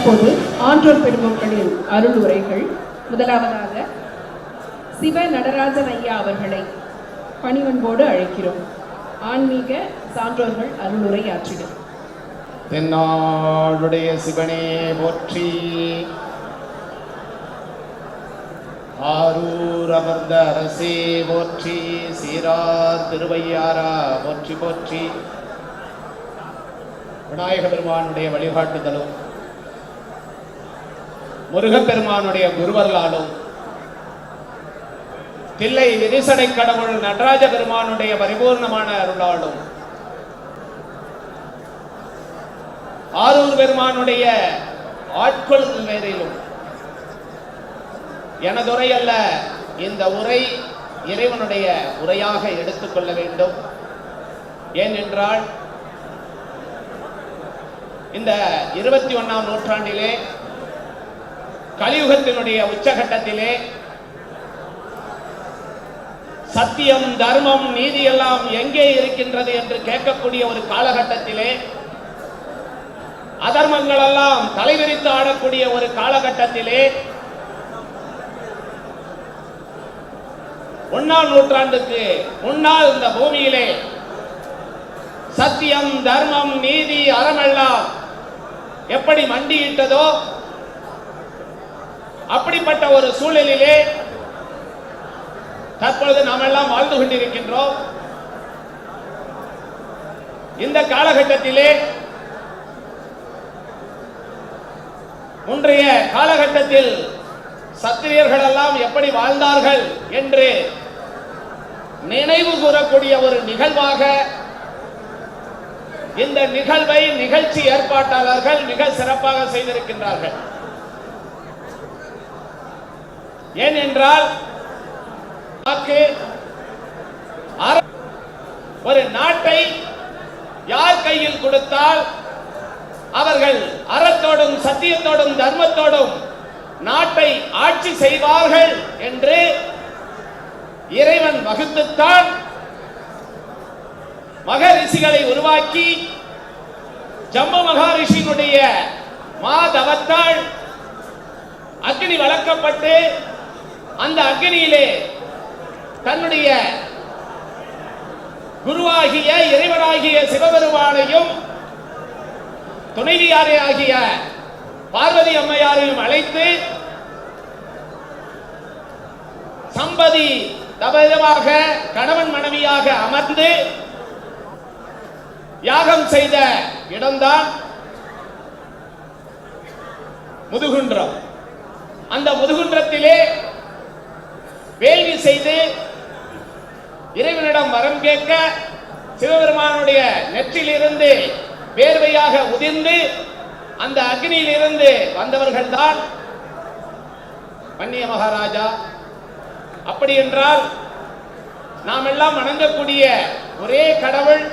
தற்போது ஆன்றோர் பெருமக்களின் அருள் உரைகள். முதலாவதாக சிவ நடராஜன் ஐயா அவர்களை பணிவன்போடு அழைக்கிறோம். ஆன்மீக சான்றோர்கள் அருளுரை ஆற்றிடும். தென்னாளுடைய சிவனே போற்றி, ஆரூர் அமர்ந்த அரசே போற்றி, சீரார் திருவையாரா போற்றி போற்றி. விநாயக பெருமானுடைய வழிகாட்டுதலும் முருகப்பெருமானுடைய குருவர்களாலும் தில்லை விரிசடை கடவுள் நடராஜ பெருமானுடைய பரிபூர்ணமான அருளாலும் ஆரூர் பெருமானுடைய ஆட்கொள்ளுதல் வேறிலும் எனதுரை அல்ல, இந்த உரை இறைவனுடைய உரையாக எடுத்துக்கொள்ள வேண்டும். ஏனென்றால் இந்த 21ஆம் நூற்றாண்டிலே கலியுகத்தினுடைய உச்சகட்டத்திலே சத்தியம், தர்மம், நீதி எல்லாம் எங்கே இருக்கின்றது என்று கேட்கக்கூடிய ஒரு காலகட்டத்திலே, அதர்மங்கள் எல்லாம் தலைவிரித்து ஆடக்கூடிய ஒரு காலகட்டத்திலே 1ஆம் நூற்றாண்டுக்கு முன்னால் இந்த பூமியிலே சத்தியம், தர்மம், நீதி, அறமெல்லாம் எப்படி மண்டியிட்டதோ அப்படிப்பட்ட ஒரு சூழலிலே தற்பொழுது நாம் எல்லாம் வாழ்ந்து கொண்டிருக்கின்றோம். இந்த காலகட்டத்திலே முன்றைய காலகட்டத்தில் சத்திரியர்கள் எல்லாம் எப்படி வாழ்ந்தார்கள் என்று நினைவு கூறக்கூடிய ஒரு நிகழ்வாக இந்த நிகழ்வை நிகழ்ச்சி ஏற்பாட்டாளர்கள் மிக சிறப்பாக செய்திருக்கின்றார்கள். ஏனென்றால் ஒரு நாட்டை யார் கையில் கொடுத்தால் அவர்கள் அறத்தோடும் சத்தியத்தோடும் தர்மத்தோடும் நாட்டை ஆட்சி செய்வார்கள் என்று இறைவன் வகுத்துத்தான் மகரிஷிகளை உருவாக்கி ஜம்மு மகாரிஷியினுடைய மாதவத்தால் அக்னி வளர்க்கப்பட்டு அந்த அக்னியிலே தன்னுடைய குருவாகிய இறைவனாகிய சிவபெருமானையும் துணைவியாரே ஆகிய பார்வதி அம்மையாரையும் அழைத்து சம்பதி தபதமாக கணவன் மனைவியாக அமர்ந்து யாகம் செய்த இடம்தான் முதுகுன்றம். அந்த முதுகுன்றத்திலே வேள்வி செய்து இறைவனிடம் வரம் கேட்க சிவபெருமானுடைய நெற்றிலிருந்து வேர்வையாக உதிர்ந்து அந்த அக்னியிலிருந்து வந்தவர்கள் தான் வன்னிய மகாராஜா. அப்படி என்றால் நாம் எல்லாம் வணங்கக்கூடிய ஒரே கடவுள்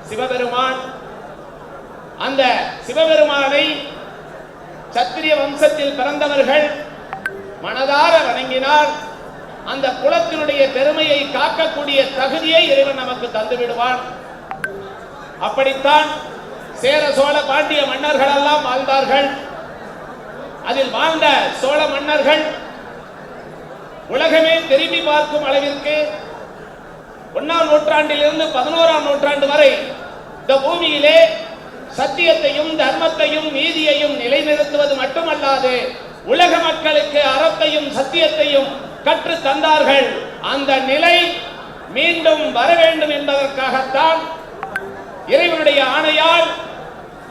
சிவபெருமான். அந்த சிவபெருமானை சத்திரிய வம்சத்தில் பிறந்தவர்கள் மனதார வணங்கினால் அந்த குலத்தினுடைய பெருமையை காக்கக்கூடிய தகுதியை இறைவன் நமக்கு தந்து விடுவான். அப்படித்தான் சேர சோழ பாண்டிய மன்னர்கள் எல்லாம் வாழ்ந்தார்கள். அதில் வாழ்ந்த சோழ மன்னர்கள் உலகமே திரும்பி பார்க்கும் அளவிற்கு 1ஆம் நூற்றாண்டிலிருந்து 11ஆம் நூற்றாண்டு வரை இந்த பூமியிலே சத்தியத்தையும் தர்மத்தையும் நீதியையும் நிலைநிறுத்துவது மட்டுமல்லாது உலக மக்களுக்கு அறத்தையும் சத்தியத்தையும் கற்று தந்தார்கள். அந்த நிலை மீண்டும் வர வேண்டும் என்பதற்காகத்தான் இறைவனுடைய ஆணையால்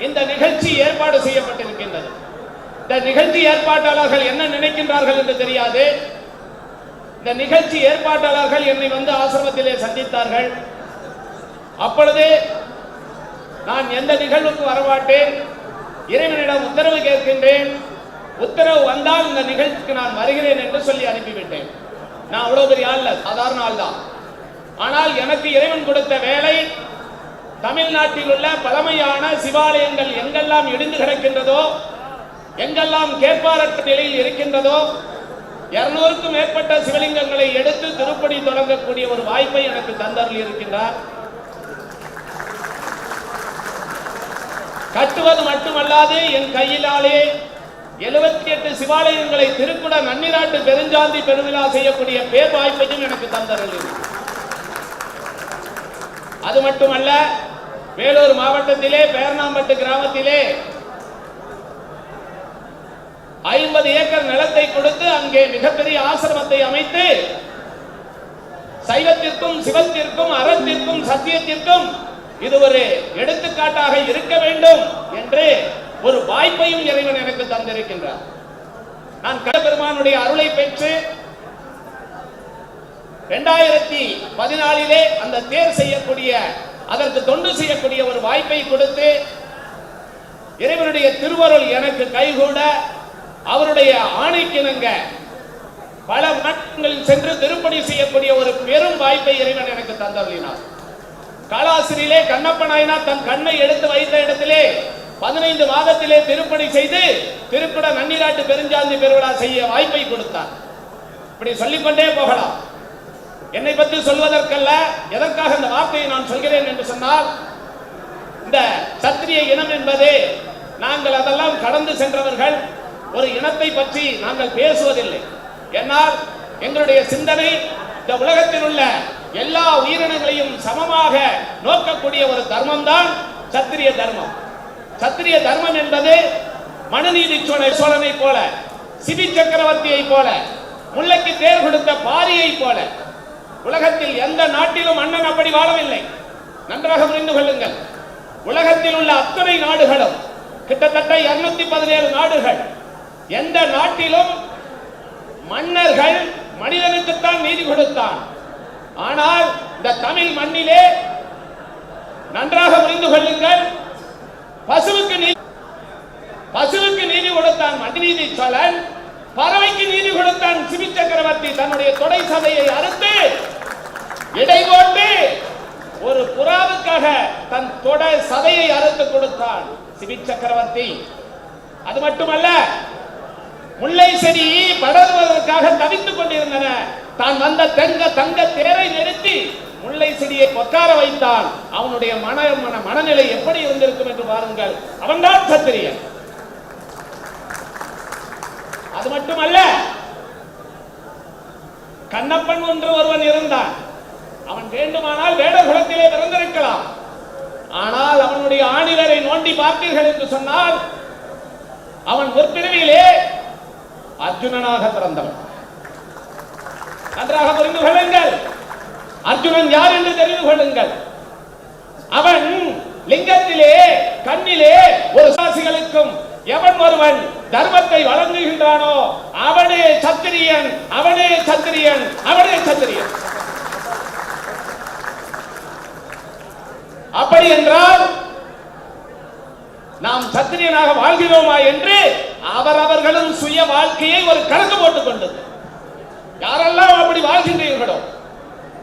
இந்த நிகழ்ச்சி ஏற்பாடு செய்யப்பட்டிருக்கின்றது. இந்த நிகழ்ச்சி ஏற்பாட்டாளர்கள் என்ன நினைக்கின்றார்கள் என்று தெரியாது. இந்த நிகழ்ச்சி ஏற்பாட்டாளர்கள் என்னை வந்து ஆசிரமத்திலே சந்தித்தார்கள். அப்பொழுது நான் எந்த நிகழ்வுக்கு வரமாட்டேன், இறைவனிடம் உத்தரவு கேட்கின்றேன், உத்தரவு வந்தால் இந்த நிகழ்ச்சிக்கு நான் வருகிறேன் என்று சொல்லி அனுப்பிவிட்டேன். நான் அவ்வளவு பெரிய ஆள், சாதாரண ஆள் தான். ஆனால் எனக்கு இறைவன் கொடுத்த வேலை தமிழ்நாட்டில் உள்ள பழமையான சிவாலயங்கள் எங்கெல்லாம் இடிந்து கிடக்கின்றதோ, எங்கெல்லாம் கேட்பாரற்ற நிலையில் இருக்கின்றதோ 200க்கும் மேற்பட்ட சிவலிங்கங்களை எடுத்து திருப்பணி தொடங்கக்கூடிய ஒரு வாய்ப்பை எனக்கு தந்தருள் இருக்கின்றார். கட்டுவது மட்டுமல்லாது என் கையிலாலே 78 சிவாலயங்களை திருக்குட நன்னிராட்டு பெருஞ்சாந்தி பெருவிழா செய்யக்கூடிய பேர் வாய்ப்பையும் எனக்கு தந்தருள். அது மட்டுமல்ல, வேலூர் மாவட்டத்திலே பேரணாம்பட்டு கிராமத்திலே 50 ஏக்கர் நிலத்தை கொடுத்து அங்கே மிகப்பெரிய ஆசிரமத்தை அமைத்து சைவத்திற்கும் சிவத்திற்கும் அறத்திற்கும் சத்தியத்திற்கும் இது ஒரு எடுத்துக்காட்டாக இருக்க வேண்டும் என்று ஒரு வாய்ப்பையும் இறைவன் எனக்கு தந்திருக்கின்றார். நான் கடம்பெருமானுடைய அருளை பெற்று 2014 அந்த தேர் செய்யக்கூடிய, அதற்கு தொண்டு செய்யக்கூடிய ஒரு வாய்ப்பை கொடுத்து இறைவனுடைய திருவருள் எனக்கு கைகூட அவருடைய ஆணைக்கிணங்க பல நாட்களில் சென்று திருப்பணி செய்யக்கூடிய ஒரு பெரும் வாய்ப்பை இறைவன் எனக்கு தந்தருளினார். காலாசிரியிலே கண்ணப்ப நாயனார் தன் கண்ணை எடுத்து வைத்த இடத்திலே 15 மாதத்திலே திருப்பணி செய்து திருக்குட நன்னிராட்டு பெருஞ்சாந்தி பெருவிழா செய்ய வாய்ப்பை கொடுத்தார். இப்படி சொல்லிக்கொண்டே போகலாம். என்னை பற்றி சொல்வதற்கல்ல, எதற்காக இந்த வார்த்தையை நான் சொல்கிறேன் என்று சொன்னால், இந்த சத்திரிய இனம் என்பது நாங்கள் அதெல்லாம் கடந்து சென்றவர்கள். ஒரு இனத்தை பற்றி நாங்கள் பேசுவதில்லை. என்னால் எங்களுடைய சிந்தனை இந்த உலகத்தில் உள்ள எல்லா உயிரினங்களையும் சமமாக நோக்கக்கூடிய ஒரு தர்மம் தான் சத்திரிய தர்மம். சத்திரிய தர்மம் என்பது மனுநீதி சோழனை போல, சிபி சக்கரவர்த்தியை போல, முல்லைக்கு தேர் கொடுத்த பாரியை போல உலகத்தில் எந்த நாட்டிலும் மன்னன் அப்படி வாழவில்லை. நன்றாக புரிந்து கொள்ளுங்கள். உலகத்தில் உள்ள அத்தனை நாடுகளும் கிட்டத்தட்ட 217 நாடுகள், எந்த நாட்டிலும் மன்னர்கள் மனிதனுக்குத்தான் நீதி கொடுத்தான். ஆனால் இந்த தமிழ் மண்ணிலே நன்றாக புரிந்து கொள்ளுங்கள், பசுவுக்கு நீதி கொடுத்தான் மனுநீதி சோழன், பறவைக்கு நீதி கொடுத்தான் சிபி சக்கரவர்த்தி. தன்னுடைய தொடை சதையை அறுத்து இடை போட்டு ஒரு புறாவுக்காக தன் தொடை சதையை அறுத்து கொடுத்தான் சிபி சக்கரவர்த்தி. அது மட்டுமல்ல, முல்லை செடி படர்வதற்காக தவித்துக் கொண்டிருந்தன. தான் வந்த தங்க தேரை நிறுத்தி முல்லை செடியை உட்கார வைத்தான். அவனுடைய மனநிலை எப்படி இருந்திருக்கும் என்று பாருங்கள். அவன்தான் சத்திரியன். அது மட்டுமல்ல, கண்ணப்பன் என்று ஒருவன் இருந்தான். அவன் வேண்டுமானால் வேடகுலத்திலே பிறந்திருக்கலாம். ஆனால் அவனுடைய ஆணிலரை நோண்டி பார்த்தீர்கள் என்று சொன்னால் அவன் முற்பிறவியிலே அர்ஜுனனாக பிறந்தவன். நன்றாக புரிந்து கொள்ளுங்கள். அர்ஜுனன் யார் என்று தெரிந்து கொள்ளுங்கள். அவன் லிங்கத்திலே கண்ணிலே ஒரு சாசிகளுக்கும் எவன் ஒருவன் தர்மத்தை வழங்குகின்றானோ அவனே சத்திரியன், அவனே சத்திரியன், அவனே சத்திரியன். அப்படி என்றால் நாம் சத்திரியனாக வாழ்கிறோமா என்று அவரவர்களும் சுய வாழ்க்கையை ஒரு கணக்கு போட்டுக் கொண்டது. யாரெல்லாம் அப்படி வாழ்கின்றீர்களோ,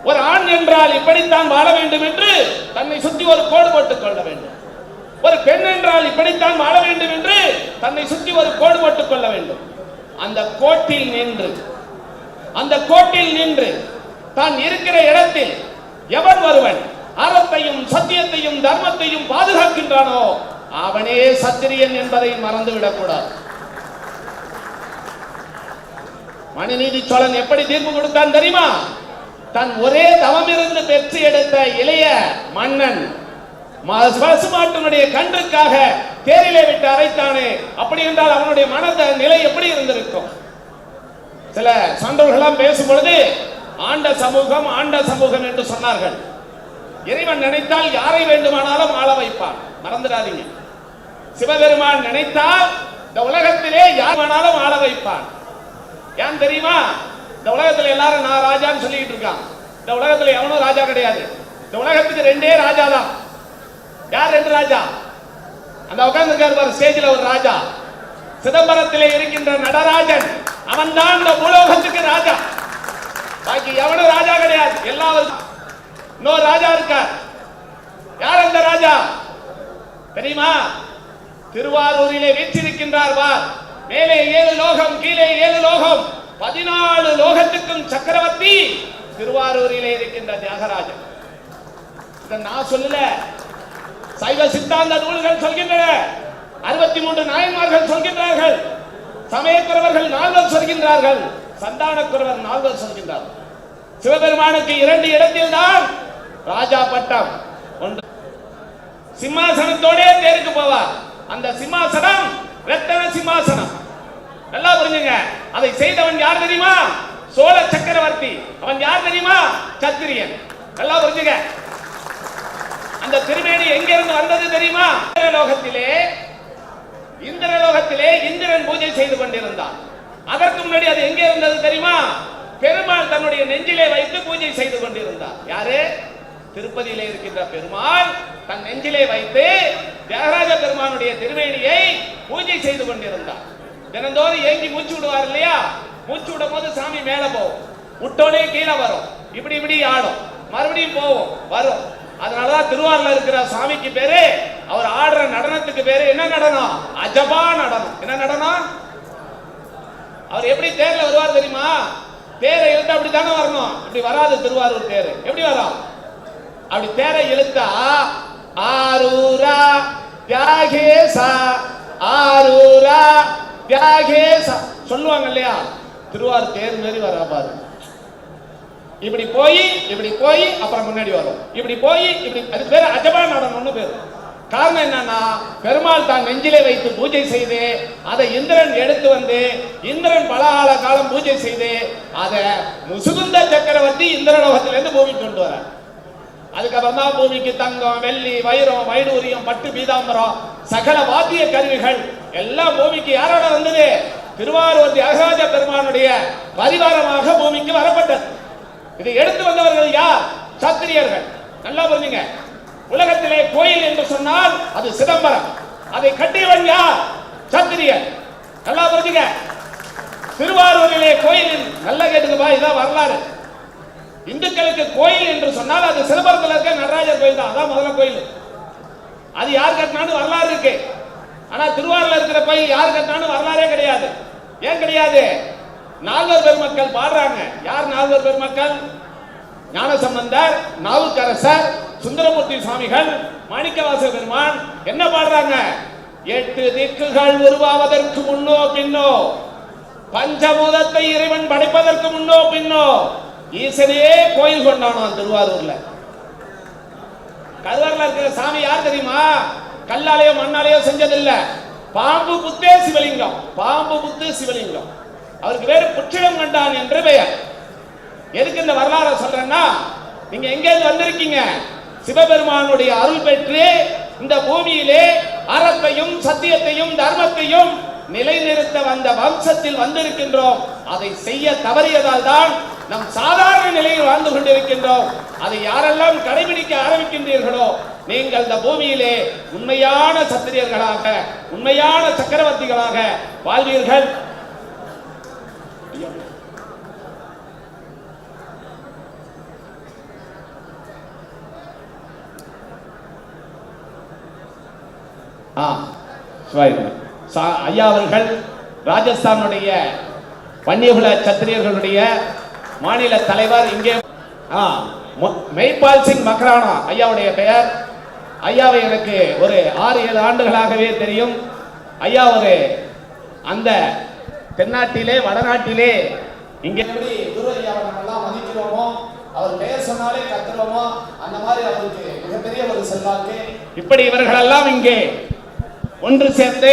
ஒரு ஆண் என்றால் இப்படித்தான் வாழ வேண்டும் என்று தன்னை சுற்றி ஒரு கோடு போட்டுக் கொள்ள வேண்டும். ஒரு பெண் என்றால் இப்படித்தான் வாழ வேண்டும் என்று தன்னை சுற்றி ஒரு கோடு போட்டுக் கொள்ள வேண்டும். அந்த கோட்டில் நின்று தான் இருக்கிற இடத்தில் எவன் ஒருவன் அறத்தையும் சத்தியத்தையும் தர்மத்தையும் பாதுகாக்கின்றானோ அவனே சத்திரியன் என்பதை மறந்துவிடக் கூடாது. மனுநீதி சோழன் எப்படி தீர்ப்பு கொடுத்தான் தெரியுமா? தன் ஒரே தவமிருந்து பெற்று எடுத்த இளைய மன்னன் பசுமாட்டினுடைய கன்றுக்காக தேரிலே விட்டு அரைத்தானே. அப்படி என்றால் அவனுடைய மனத நிலை எப்படி இருந்திருக்கும்? சில சான்றோர்களாம் பேசும் பொழுது ஆண்ட சமூகம் என்று சொன்னார்கள். இறைவன் நினைத்தால் யாரை வேண்டுமானாலும் ஆள வைப்பான், மறந்துடாதீங்க. சிவபெருமான் நினைத்தால் இந்த உலகத்திலே யார் வேணாலும் ஆள வைப்பான். ஏன் தெரியுமா? இந்த உலகத்துல எல்லாரும் நான் ராஜான்னு சொல்லிட்டு இருக்கான். இந்த உலகத்துல எவனும் ராஜா கிடையாது. இந்த உலகத்துக்கு 2 ராஜா தான். யார் 2 ராஜா? அந்த உட்கார்ந்து இருக்கார் ஸ்டேஜில் ஒரு ராஜா. சிதம்பரத்திலே இருக்கின்ற நடராஜன், அவன் தான் இந்த பூலோகத்துக்கு ராஜா. பாக்கி எவனும் ராஜா கிடையாது. எல்லாரும் இன்னொரு ராஜா இருக்கார். யார் அந்த ராஜா தெரியுமா? திருவாரூரிலே வீற்றிருக்கின்றார். மேலே 7 லோகம், கீழே 7 லோகம், 14 லோகத்துக்கும் சக்கரவர்த்தி திருவாரூரிலே இருக்கின்ற தியாகராஜன். இதை நான் சொல்லல, சைவ சித்தாந்த நூல்கள் சொல்கின்றன, 63 நாயன்மார்கள் சொல்கின்றார்கள், சமயக்குறவர்கள் 4 சொல்கின்றார்கள், சந்தானக்குறவர் 4 சொல்கின்றார்கள். சிவபெருமானுக்கு 2 இடத்தில் தான் ராஜா பட்டம். ஒன்று சிம்மாசனத்தோட தேருக்கு போவார். அந்த சிம்மாசனம் ரத்தன சிம்மாசனம். நல்லா புரிஞ்சுங்க. அதை செய்தவன் யார் தெரியுமா? சோழ சக்கரவர்த்தி. அவன் யார் தெரியுமா? சத்திரியன். நல்லா புரிஞ்சுங்க. அந்த திருமேனி எங்கிருந்து வந்தது தெரியுமா? இந்திரலோகத்திலே இந்திரன் பூஜை செய்து கொண்டிருந்தான். அதற்கு முன்னாடி அது எங்கே இருந்தது தெரியுமா? பெருமாள் தன்னுடைய நெஞ்சிலே வைத்து பூஜை செய்து கொண்டிருந்தார். யாரு? திருப்பதியிலே இருக்கின்ற பெருமாள் தன் நெஞ்சிலே வைத்து தியாகராஜ பெருமானுடைய திருமேனியை பூஜை செய்து கொண்டிருந்தார். தினந்தோறும் ஏங்கி மூச்சு விடுவார் இல்லையா? மூச்சு விடும் போது சாமி மேல போகும், விட்டோனே கீழே வரும், இப்படி இப்படி ஆடும், மறுபடியும் போவோம் வரும். அதனாலதான் திருவாரூர்ல இருக்கிற சாமிக்கு பேரு, அவர் ஆடுற நடனத்துக்கு பேரு என்ன நடனம்? அஜபா நடனம். என்ன நடனம்? அவர் எப்படி தேர்ல வருவார் தெரியுமா? தேரை இழுத்து அப்படி தானே வரணும், இப்படி வராது திருவாரூர் தேர். எப்படி வரும்? அப்படி தேரை இழுத்தா ஆரூரா தியாகேசா ஆரூரா தியாகேசா சொல்லுவாங்க இல்லையா? திருவாரூர் தேர் மாதிரி வரா பாரு. இப்படி போய் அப்புறம் முன்னாடி வரும், இப்படி போய் இப்படி. அது பேரு அஜபா நடனம்னு பேரு. காரணம் என்னன்னா, பெருமாள் தான் நெஞ்சிலே வைத்து பூஜை செய்து அதை இந்திரன் எடுத்து வந்து, இந்திரன் பல காலம் பூஜை செய்து அதை முசுகுந்த சக்கரவர்த்தி இந்திரலோகத்திலிருந்து பூமிக்கு கொண்டு வர. அதுக்கப்புறம் தான் பூமிக்கு தங்கம், வெள்ளி, வைரம், வைடூரியம், பட்டு, பீதாம்பரம், சகல வாத்திய கருவிகள் எல்லாம் பூமிக்கு யாரோட வந்தது? திருவாரூர் தியாகராஜ பெருமானுடைய பரிவாரமாக பூமிக்கு வரப்பட்டது. இதை எடுத்து வந்தவர்கள் யார்? சத்திரியர்கள். நல்லா புரிஞ்சுங்க. உலகத்திலே கோயில் என்று சொன்னால் அது சிதம்பரம். அதை கட்டியவன் யார்? சத்திரியர். நல்லா புரிஞ்சுங்க. திருவாரூரிலே கோயில் நல்லா கேட்டுக்கப்பா, இதான் வரலாறு. இந்துக்களுக்கு கோயில் என்று சொன்னால் அது சிதம்பரத்தில் இருக்க நடராஜர் கோயில் தான். அதான் முதல்ல கோயில். அது யார் கட்டினான்னு வரலாறு இருக்கு. ஆனா திருவாரூர்ல இருக்கிற கோயில் யார் கட்டினான்னு வரலாறே கிடையாது. ஏன் கிடையாது? நால்வர் பெருமக்கள் பாடுறாங்க. யார் நால்வர் பெருமக்கள்? ஞானசம்பந்தர், நாவுக்கரசர், சுந்தரமூர்த்தி சுவாமிகள், மாணிக்கவாச பெருமான் என்ன பாடுறாங்க? 8 திக்குகள் உருவாவதற்கு முன்னோ பின்னோ, பஞ்சபூதத்தை இறைவன் படைப்பதற்கு முன்னோ பின்னோ ஈசனே கோயில் கொண்டானோ திருவாரூர்ல. கருவாரில் இருக்கிற சாமி யார் தெரியுமா? கல்லாலேயோ மண்ணாலேயோ செஞ்சதில்லை. பாம்பு புத்தே சிவலிங்கம். பாம்பு புத்து சிவலிங்கம். அவருக்கு வேறு புற்றிடம் கண்டான் என்று பெயர். எதுக்கு இந்த வரலாறு சொல்றேன்னா, நீங்க எங்கேருந்து வந்திருக்கீங்க? சிவபெருமானுடைய அருள் பெற்று இந்த பூமியிலே அறத்தையும் சத்தியத்தையும் தர்மத்தையும் நிலைநிறுத்த வந்த வம்சத்தில் வந்திருக்கின்றோம். அதை செய்ய தவறியதால் தான் நம் சாதாரண நிலையில் வாழ்ந்து கொண்டிருக்கின்றோம். அதை யாரெல்லாம் கடைபிடிக்க ஆரம்பிக்கின்றீர்களோ, நீங்கள் இந்த பூமியிலே உண்மையான சத்திரியர்களாக, உண்மையான சக்கரவர்த்திகளாக வாழ்வீர்கள். ஐயா அவர்கள் ராஜஸ்தானுடைய வன்னியகுல சத்திரியர்களுடைய மாநில தலைவர். இங்கே மெய்பால் சிங் மக்ரானா ஐயாவுடைய பெயர். ஐயாவை எனக்கு ஒரு 6-7 ஆண்டுகளாகவே தெரியும். ஐயா ஒரு அந்த தென்னாட்டிலே வடநாட்டிலே இங்கே எப்படி குரு ஐயாவை நம்மெல்லாம் மதிக்கிறோமோ, அவர் பெயர் சொன்னாலே கத்துறோமோ, அந்த மாதிரி அவருக்கு மிகப்பெரிய ஒரு செல்வாக்கு. இப்படி இவர்களெல்லாம் இங்கே ஒன்று சேர்ந்து,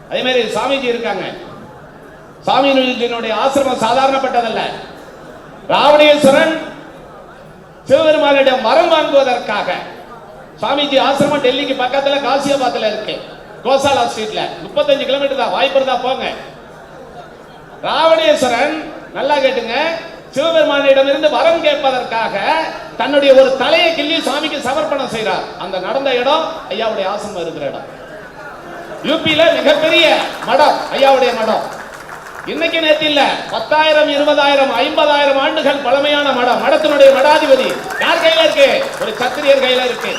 அதே மாதிரி சாமிஜி இருக்காங்க. சாமியினுடைய ஆசிரமம் சாதாரணப்பட்டதல்ல. ராவணேஸ்வரன் சிவபெருமானிடம் வரம் வாங்குவதற்காக சாமிஜி ஆசிரமம் டெல்லிக்கு பக்கத்துல காசியாபாத்ல இருக்கு. கோசாலா ஸ்ட்ரீட்ல 35 கிலோமீட்டர் தான். வாய்ப்பு இருந்தா போங்க. ராவணேஸ்வரன் நல்லா கேட்டுங்க, சிவபெருமானிடம் இருந்து வரம் கேட்பதற்காக தன்னுடைய ஒரு தலையை கிள்ளி சாமிக்கு சமர்ப்பணம் செய்கிறார். அந்த நடந்த இடம் ஐயாவுடைய ஆசிரமம் இருக்கிற இடம். யூபியில மிகப்பெரிய மடம் ஐயாவுடைய மடம். இன்னைக்கு நேற்று இல்ல, 10,000, 20,000, 50,000 ஆண்டுகள் பழமையான மடம். மடத்தினுடைய மடாதிபதி யார் கையில இருக்கு? ஒரு சத்திரியர் கையில இருக்கு.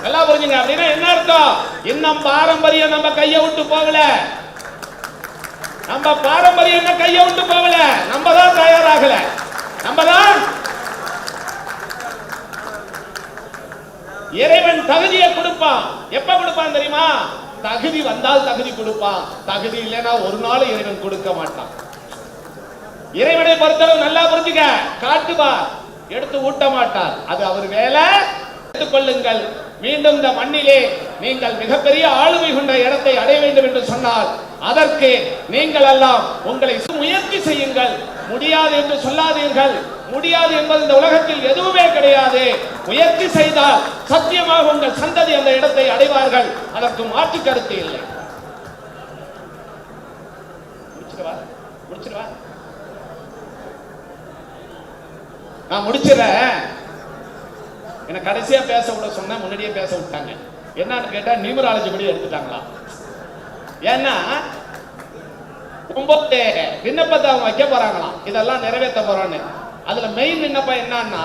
நல்லா புரிஞ்சுங்க. அப்படின்னா என்ன அர்த்தம்? இன்னும் பாரம்பரியம் நம்ம கையை விட்டு போகல. நம்ம பாரம்பரியம் என்ன கையை விட்டு போகல. நம்ம தான் தயாராகல. நம்ம தான் இறைவன் தகுதியை கொடுப்பான். எப்ப கொடுப்பான் தெரியுமா? தகுதி வந்தால் தகுதி கொடுப்பான். தகுதி இல்லைன்னா ஒரு நாள் இறைவன் கொடுக்க மாட்டான். இறைவனை பொறுத்தளவு நல்லா புரிஞ்சுக்க. காட்டுவார், எடுத்து ஊட்ட மாட்டார். அது அவர் வேலை. எடுத்துக் கொள்ளுங்கள். மீண்டும் இந்த மண்ணிலே நீங்கள் மிகப்பெரிய ஆளுமை கொண்ட இடத்தை அடைய வேண்டும் என்று சொன்னால் அதற்கு நீங்கள் எல்லாம் உங்களை முயற்சி செய்யுங்கள். முடியாது என்று சொல்லாதீர்கள். முடியாது என்பது இந்த உலகத்தில் எதுவுமே கிடையாது. முயற்சி செய்தால் சத்தியமாக உங்கள் சந்ததி அந்த இடத்தை அடைவார்கள். அதற்கு மாற்று கருத்து இல்லை. முடிச்சிருவா நான் முடிச்சிடறேன். என்ன கடைசியா பேச விட சொன்ன, முன்னாடியே பேச விட்டாங்க. என்னன்னு கேட்டா நியூமராலஜி படி எடுத்துட்டாங்களா? ஏன்னா 9 விண்ணப்பத்தை அவங்க வைக்க போறாங்களாம். இதெல்லாம் நிறைவேற்ற போறான்னு. அதுல மெயின் விண்ணப்பம் என்னன்னா,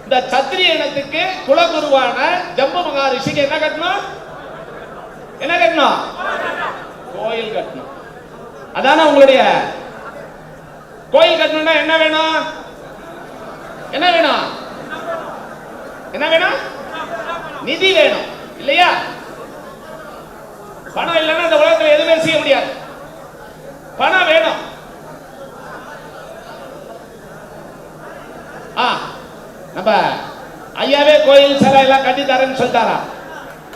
இந்த சத்திரிய இனத்துக்கு குலகுருவான ஜம்பு மகாரிஷிக்கு என்ன கட்டணும்? என்ன கட்டணும்? கோயில் கட்டணும். அதான உங்களுடைய கோயில் கட்டணும்னா என்ன வேணும்? என்ன வேணும்? என்ன வேணும்? நிதி வேணும் இல்லையா? பணம் இல்லைன்னா இந்த உலகத்தில் எதுவுமே செய்ய முடியாது. பணம் வேணும். நம்ம ஐயாவே கோயில் சிலை எல்லாம் கட்டி தரேன்னு சொல்லிட்டாரா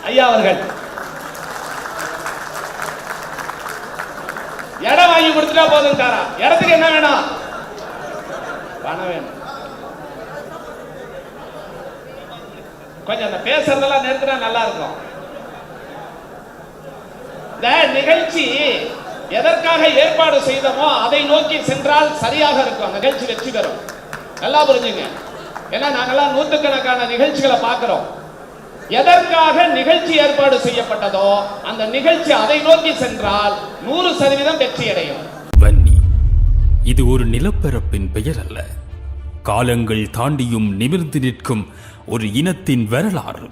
ஐயா அவர்கள்? இடம் வாங்கி கொடுத்துட்டா போதும் தாரா. இடத்துக்கு என்ன வேணும்? பணம் வேணும். கொஞ்சம் அந்த பேசுறதெல்லாம் நிறுத்தினா நல்லா இருக்கும். இந்த நிகழ்ச்சி எதற்காக ஏற்பாடு செய்தோமோ அதை நோக்கி சென்றால் சரியாக இருக்கும். நிகழ்ச்சி வெற்றி பெறும். நல்லா புரிஞ்சுங்க. ஏன்னா நாங்கெல்லாம் நூற்றுக்கணக்கான நிகழ்ச்சிகளை பார்க்கிறோம். எதற்காக நிகழ்ச்சி ஏற்பாடு செய்யப்பட்டதோ அந்த நிகழ்ச்சி அதை நோக்கி சென்றால் 100% வெற்றி அடையும். வன்னி இது ஒரு நிலப்பரப்பின் பெயர் அல்ல. காலங்கள் தாண்டியும் நிமிர்ந்து நிற்கும் ஒரு இனத்தின் வரலாறு.